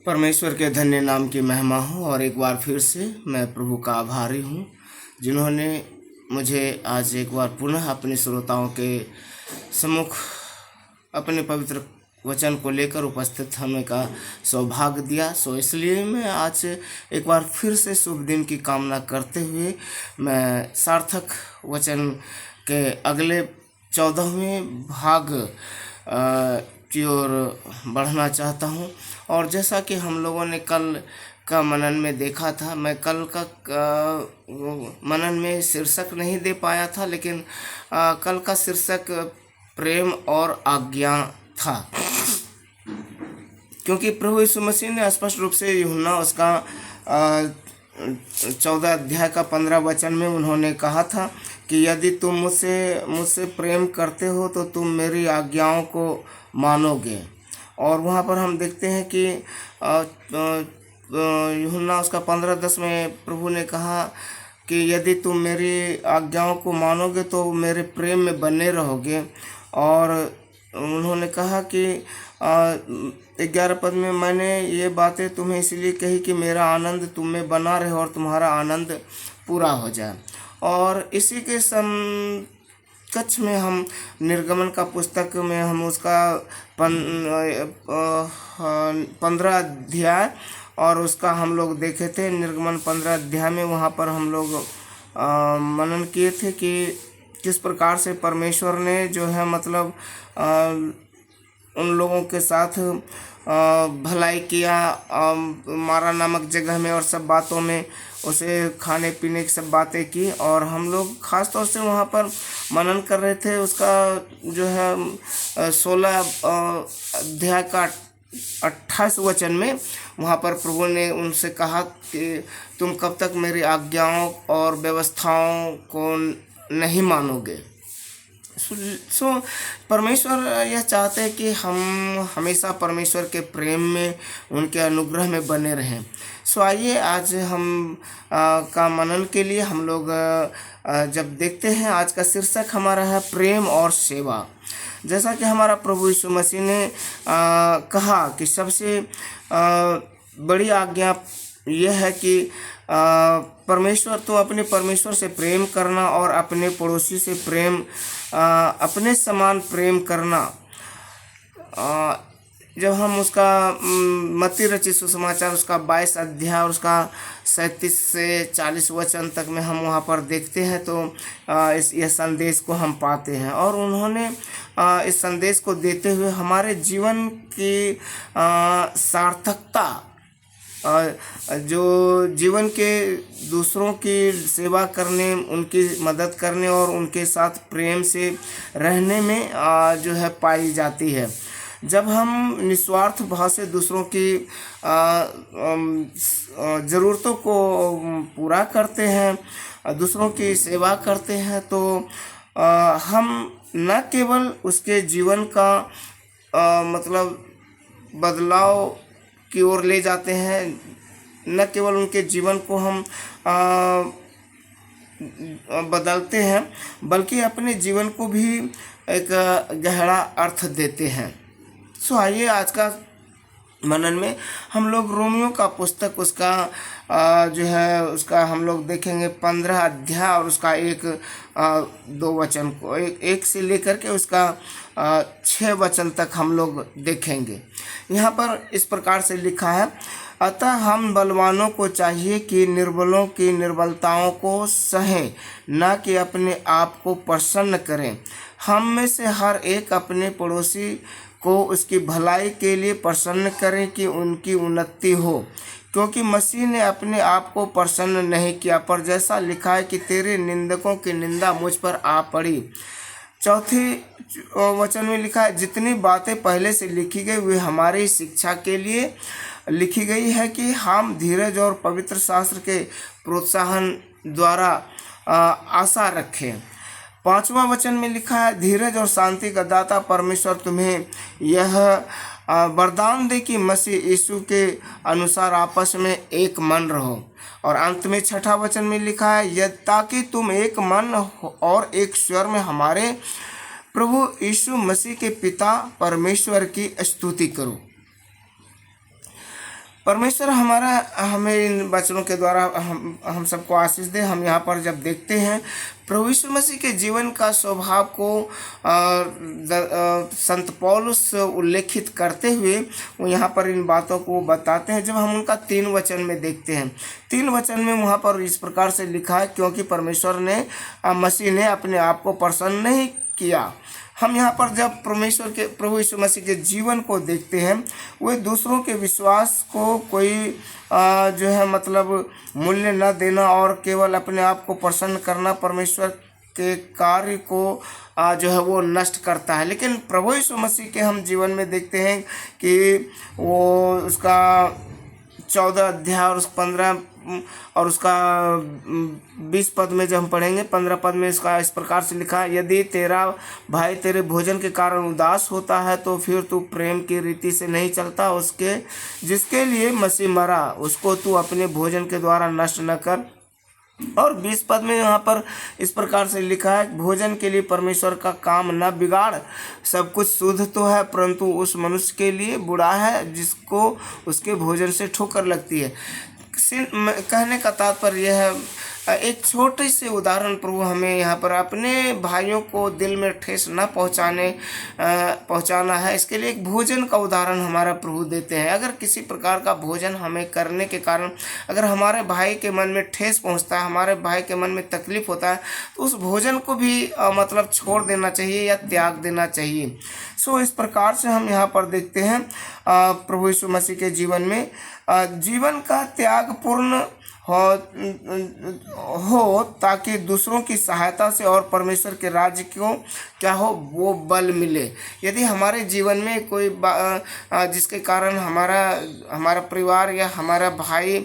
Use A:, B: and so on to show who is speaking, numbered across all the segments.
A: परमेश्वर के धन्य नाम की महिमा हो। और एक बार फिर से मैं प्रभु का आभारी हूँ जिन्होंने मुझे आज एक बार पुनः अपने श्रोताओं के सम्मुख अपने पवित्र वचन को लेकर उपस्थित होने का सौभाग्य दिया। इसलिए मैं आज एक बार फिर से शुभ दिन की कामना करते हुए मैं सार्थक वचन के अगले 14वें भाग की ओर बढ़ना चाहता हूं। और जैसा कि हम लोगों ने कल का मनन में देखा था, मैं कल का मनन में शीर्षक नहीं दे पाया था, लेकिन कल का शीर्षक प्रेम और आज्ञा था, क्योंकि प्रभु यीशु मसीह ने स्पष्ट रूप से यूहन्ना उसका 14 अध्याय का 15 वचन में उन्होंने कहा था कि यदि तुम मुझसे प्रेम करते हो तो तुम मेरी आज्ञाओं को मानोगे। और वहाँ पर हम देखते हैं कि यूहन्ना उसका 15:10 में प्रभु ने कहा कि यदि तुम मेरी आज्ञाओं को मानोगे तो मेरे प्रेम में बने रहोगे। और उन्होंने कहा कि 11 पद में, मैंने ये बातें तुम्हें इसलिए कही कि मेरा आनंद तुम में बना रहे और तुम्हारा आनंद पूरा हो जाए। और इसी के कच्छ में हम निर्गमन का पुस्तक में हम उसका 15 अध्याय और उसका हम लोग देखे थे। निर्गमन 15 अध्याय में वहाँ पर हम लोग मनन किए थे कि किस प्रकार से परमेश्वर ने जो है मतलब उन लोगों के साथ भलाई किया मारा नामक जगह में, और सब बातों में उसे खाने पीने की सब बातें की। और हम लोग ख़ास तौर से वहाँ पर मनन कर रहे थे उसका जो है 16 अध्याय का 28 वचन में। वहाँ पर प्रभु ने उनसे कहा कि तुम कब तक मेरी आज्ञाओं और व्यवस्थाओं को नहीं मानोगे। परमेश्वर यह चाहते हैं कि हम हमेशा परमेश्वर के प्रेम में, उनके अनुग्रह में बने रहें। आइए आज हम का मनन के लिए हम लोग जब देखते हैं, आज का शीर्षक हमारा है प्रेम और सेवा। जैसा कि हमारा प्रभु यीशु मसीह ने कहा कि सबसे बड़ी आज्ञा यह है कि परमेश्वर तो अपने परमेश्वर से प्रेम करना और अपने पड़ोसी से प्रेम अपने समान प्रेम करना। जब हम उसका मत्ती रचित सुसमाचार उसका 22 अध्याय और उसका 37 से 40 वचन तक में हम वहाँ पर देखते हैं तो यह संदेश को हम पाते हैं। और उन्होंने इस संदेश को देते हुए हमारे जीवन की सार्थकता, जो जीवन के दूसरों की सेवा करने, उनकी मदद करने और उनके साथ प्रेम से रहने में जो है पाई जाती है। जब हम निस्वार्थ भाव से दूसरों की ज़रूरतों को पूरा करते हैं, दूसरों की सेवा करते हैं, तो हम न केवल उसके जीवन का मतलब बदलाव की ओर ले जाते हैं, न केवल उनके जीवन को हम बदलते हैं, बल्कि अपने जीवन को भी एक गहरा अर्थ देते हैं। आइए आज का मनन में हम लोग रोमियो का पुस्तक उसका जो है उसका हम लोग देखेंगे 15 अध्याय और उसका 1-2 वचन को, एक से लेकर के उसका 6 वचन तक हम लोग देखेंगे। यहाँ पर इस प्रकार से लिखा है, अतः हम बलवानों को चाहिए कि निर्बलों की निर्बलताओं को सहें, न कि अपने आप को प्रसन्न करें। हम में से हर एक अपने पड़ोसी को उसकी भलाई के लिए प्रसन्न करें कि उनकी उन्नति हो, क्योंकि मसीह ने अपने आप को प्रसन्न नहीं किया, पर जैसा लिखा है कि तेरे निंदकों की निंदा मुझ पर आ पड़ी। 4 वचन में लिखा है, जितनी बातें पहले से लिखी गई वे हमारी शिक्षा के लिए लिखी गई है कि हम धीरज और पवित्र शास्त्र के प्रोत्साहन द्वारा आशा रखें। 5वां वचन में लिखा है, धीरज और शांति का दाता परमेश्वर तुम्हें यह वरदान दे कि मसीह यीशु के अनुसार आपस में एक मन रहो। और अंत में 6वां वचन में लिखा है, ताकि तुम एक मन और एक स्वर में हमारे प्रभु यीशु मसीह के पिता परमेश्वर की स्तुति करो। परमेश्वर हमारा हमें इन वचनों के द्वारा हम सबको आशीष दे। हम यहाँ पर जब देखते हैं प्रभु यीशु मसीह के जीवन का स्वभाव को संत पौलुस उल्लेखित करते हुए वो यहाँ पर इन बातों को बताते हैं। जब हम उनका 3 वचन में देखते हैं, 3 वचन में वहाँ पर इस प्रकार से लिखा है, क्योंकि परमेश्वर ने मसीह ने अपने आप को प्रसन्न नहीं किया। हम यहाँ पर जब प्रभु यीशु मसीह के जीवन को देखते हैं, वे दूसरों के विश्वास को कोई जो है मतलब मूल्य न देना और केवल अपने आप को प्रसन्न करना परमेश्वर के कार्य को जो है वो नष्ट करता है। लेकिन प्रभु यीशु मसीह के हम जीवन में देखते हैं कि वो उसका 14 अध्याय और 15 और उसका 20 पद में जब हम पढ़ेंगे, 15 पद में इसका इस प्रकार से लिखा है, यदि तेरा भाई तेरे भोजन के कारण उदास होता है तो फिर तू प्रेम की रीति से नहीं चलता। उसके जिसके लिए मसीह मरा उसको तू अपने भोजन के द्वारा नष्ट न कर। और 20 पद में यहाँ पर इस प्रकार से लिखा है, भोजन के लिए परमेश्वर का काम न बिगाड़। सब कुछ शुद्ध तो है परंतु उस मनुष्य के लिए बुरा है जिसको उसके भोजन से ठोकर लगती है। कहने का तात्पर्य यह है, एक छोटे से उदाहरण प्रभु हमें यहाँ पर अपने भाइयों को दिल में ठेस न पहुँचाना है, इसके लिए एक भोजन का उदाहरण हमारा प्रभु देते हैं। अगर किसी प्रकार का भोजन हमें करने के कारण अगर हमारे भाई के मन में ठेस पहुँचता है, हमारे भाई के मन में तकलीफ होता है, तो उस भोजन को भी मतलब छोड़ देना चाहिए या त्याग देना चाहिए। सो इस प्रकार से हम यहाँ पर देखते हैं प्रभु यीशु मसीह के जीवन में जीवन का त्याग पूर्ण हो ताकि दूसरों की सहायता से और परमेश्वर के राज्य को क्या हो वो बल मिले। यदि हमारे जीवन में कोई जिसके कारण हमारा परिवार या हमारा भाई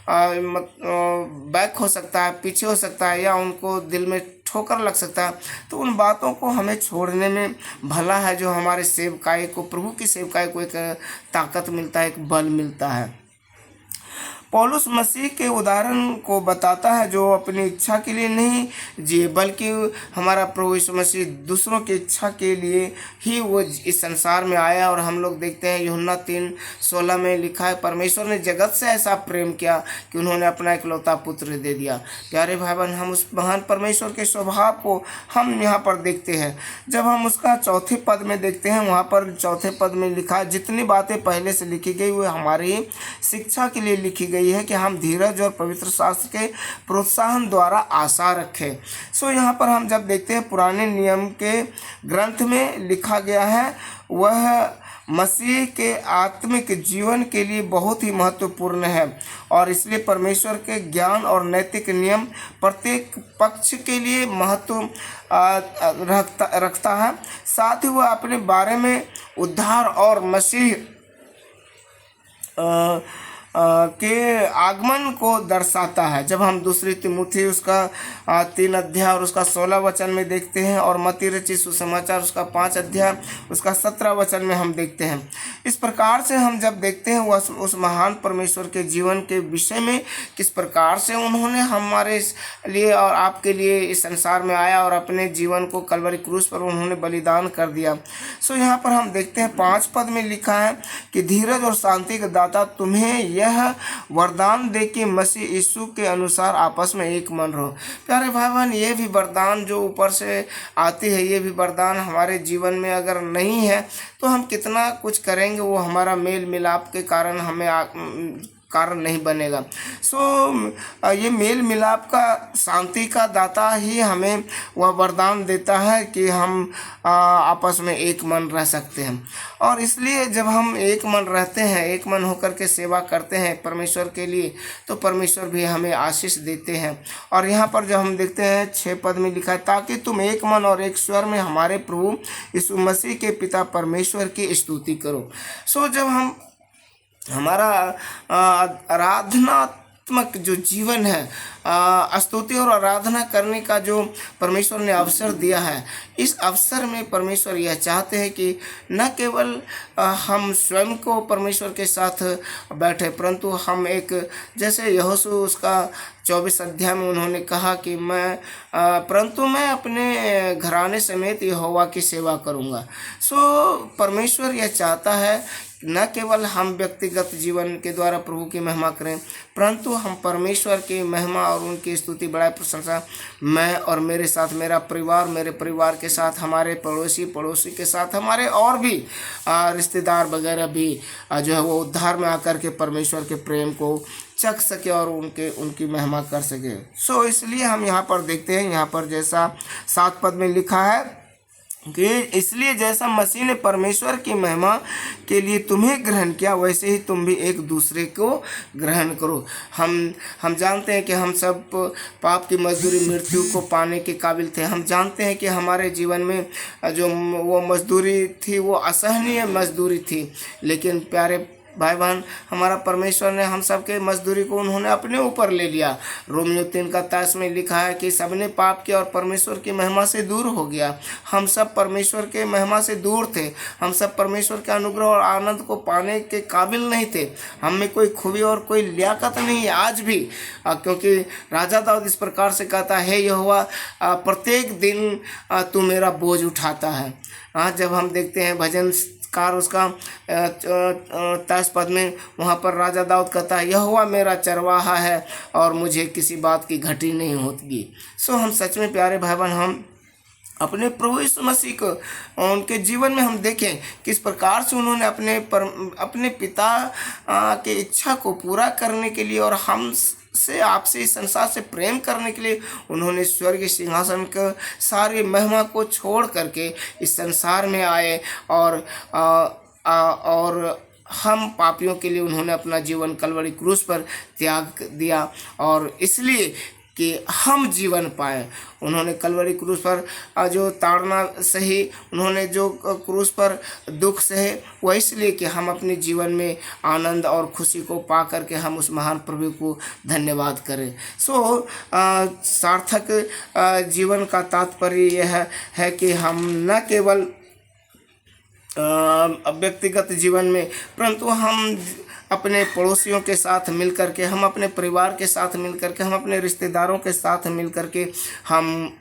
A: बैक हो सकता है, पीछे हो सकता है या उनको दिल में ठोकर लग सकता है, तो उन बातों को हमें छोड़ने में भला है, जो हमारे सेवकाई को प्रभु की सेवकाई को एक ताकत मिलता है, एक बल मिलता है। पौलुस मसीह के उदाहरण को बताता है जो अपनी इच्छा के लिए नहीं जिए, बल्कि हमारा प्रभु यीशु मसीह दूसरों की इच्छा के लिए ही वो इस संसार में आया। और हम लोग देखते हैं यूहन्ना 3:16 में लिखा है, परमेश्वर ने जगत से ऐसा प्रेम किया कि उन्होंने अपना इकलौता पुत्र दे दिया। प्यारे भाई बहन, हम उस महान परमेश्वर के स्वभाव को हम यहाँ पर देखते हैं। जब हम उसका 4 पद में देखते हैं, वहाँ पर 4 पद में लिखा है, जितनी बातें पहले से लिखी गई वो हमारी शिक्षा के लिए लिखी गई है कि हम धीरज और पवित्र शास्त्र के प्रोत्साहन द्वारा आशा रखें। सो यहाँ पर हम जब देखते हैं पुराने नियम के ग्रंथ में लिखा गया है, वह मसीह के आत्मिक जीवन के लिए बहुत ही महत्वपूर्ण है और इसलिए परमेश्वर के ज्ञान और नैतिक नियम प्रत्येक पक्ष के लिए महत्व रखता है। साथ ही वह अपने बारे में उद्धार और मसीह के आगमन को दर्शाता है। जब हम दूसरी तिमुथी उसका 3 अध्याय और उसका 16 वचन में देखते हैं और मत्ती रचित सुसमाचार उसका 5 अध्याय उसका 17 वचन में हम देखते हैं। इस प्रकार से हम जब देखते हैं उस महान परमेश्वर के जीवन के विषय में, किस प्रकार से उन्होंने हमारे लिए और आपके लिए इस संसार में आया और अपने जीवन को कलवरी क्रूस पर उन्होंने बलिदान कर दिया। सो यहाँ पर हम देखते हैं 5 पद में लिखा है कि धीरज और शांति का दाता तुम्हें यह वरदान दे कि मसीह यीशु के अनुसार आपस में एक मन रहो। प्यारे भाई बहन, ये भी वरदान जो ऊपर से आती है, ये भी वरदान हमारे जीवन में अगर नहीं है तो हम कितना कुछ करेंगे, वो हमारा मेल मिलाप के कारण हमें कारण नहीं बनेगा। सो ये मेल मिलाप का शांति का दाता ही हमें वह वरदान देता है कि हम आपस में एक मन रह सकते हैं। और इसलिए जब हम एक मन रहते हैं, एक मन होकर के सेवा करते हैं परमेश्वर के लिए, तो परमेश्वर भी हमें आशीष देते हैं। और यहाँ पर जब हम देखते हैं 6 पद में लिखा है, ताकि तुम एक मन और एक स्वर में हमारे प्रभु यीशु मसीह के पिता परमेश्वर की स्तुति करो। सो जब हम हमारा आराधनात्मक जो जीवन है, स्तुति और आराधना करने का जो परमेश्वर ने अवसर दिया है, इस अवसर में परमेश्वर यह चाहते हैं कि न केवल हम स्वयं को परमेश्वर के साथ बैठे, परंतु हम एक, जैसे यहोशू उसका 24 अध्याय में उन्होंने कहा कि परंतु मैं अपने घराने समेत यहोवा की सेवा करूंगा। सो परमेश्वर यह चाहता है न केवल हम व्यक्तिगत जीवन के द्वारा प्रभु की महिमा करें, परंतु हम परमेश्वर की महिमा और उनकी स्तुति बड़ाई प्रशंसा, मैं और मेरे साथ मेरा परिवार, मेरे परिवार के साथ हमारे पड़ोसी के साथ हमारे और भी रिश्तेदार वगैरह भी जो है वो उद्धार में आकर के परमेश्वर के प्रेम को चख सके और उनकी महिमा कर सके। सो इसलिए हम यहाँ पर देखते हैं, यहाँ पर जैसा 7 पद में लिखा है कि इसलिए जैसा मसीह ने परमेश्वर की महिमा के लिए तुम्हें ग्रहण किया, वैसे ही तुम भी एक दूसरे को ग्रहण करो। हम जानते हैं कि हम सब पाप की मजदूरी मृत्यु को पाने के काबिल थे। हम जानते हैं कि हमारे जीवन में जो वो मजदूरी थी वो असहनीय मजदूरी थी, लेकिन प्यारे भाई बहन, हमारा परमेश्वर ने हम सब के मजदूरी को उन्होंने अपने ऊपर ले लिया। रोमियो 3:23 में लिखा है कि सबने पाप किया और परमेश्वर की महिमा से दूर हो गया। हम सब परमेश्वर के महिमा से दूर थे। हम सब परमेश्वर के अनुग्रह और आनंद को पाने के काबिल नहीं थे। हम में कोई खूबी और कोई लियाकत नहीं है आज भी, क्योंकि राजा दाऊद इस प्रकार से कहता है, हे यहोवा प्रत्येक दिन तू मेरा बोझ उठाता है। जब हम देखते हैं भजन कार उसका 23 पद में, वहाँ पर राजा दाऊद कहता है, यहोवा मेरा चरवाहा है और मुझे किसी बात की घटी नहीं होती। सो हम सच में प्यारे भाई बहन, हम अपने प्रभु यीशु मसीह को उनके जीवन में हम देखें किस प्रकार से उन्होंने अपने पिता के इच्छा को पूरा करने के लिए और हम से आपसे इस संसार से प्रेम करने के लिए उन्होंने स्वर्गीय सिंहासन के सारी महिमा को छोड़ करके इस संसार में आए और हम पापियों के लिए उन्होंने अपना जीवन कलवरी क्रूस पर त्याग दिया, और इसलिए कि हम जीवन पाए। उन्होंने कलवरी क्रूस पर जो ताड़ना सही, उन्होंने जो क्रूस पर दुख सहे, वह इसलिए कि हम अपने जीवन में आनंद और खुशी को पा करके हम उस महान प्रभु को धन्यवाद करें। सो सार्थक जीवन का तात्पर्य यह है कि हम न केवल व्यक्तिगत जीवन में, परंतु हम अपने पड़ोसियों के साथ मिल कर के, हम अपने परिवार के साथ मिल कर के, हम अपने रिश्तेदारों के साथ मिल कर के हम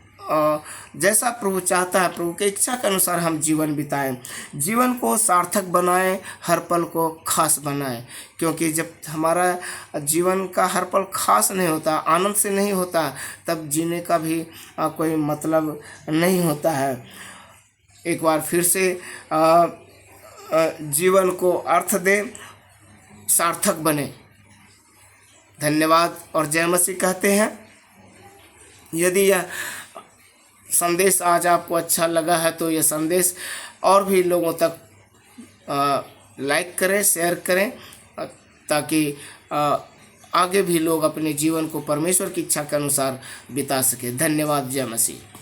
A: जैसा प्रभु चाहता है, प्रभु की इच्छा के अनुसार हम जीवन बिताएं, जीवन को सार्थक बनाएं, हर पल को खास बनाएं। क्योंकि जब हमारा जीवन का हर पल खास नहीं होता, आनंद से नहीं होता, तब जीने का भी कोई मतलब नहीं होता है। एक बार फिर से जीवन को अर्थ दें, सार्थक बने। धन्यवाद और जय मसीह कहते हैं। यदि यह संदेश आज आपको अच्छा लगा है तो यह संदेश और भी लोगों तक लाइक करें, शेयर करें, ताकि आगे भी लोग अपने जीवन को परमेश्वर की इच्छा के अनुसार बिता सके। धन्यवाद। जय मसीह।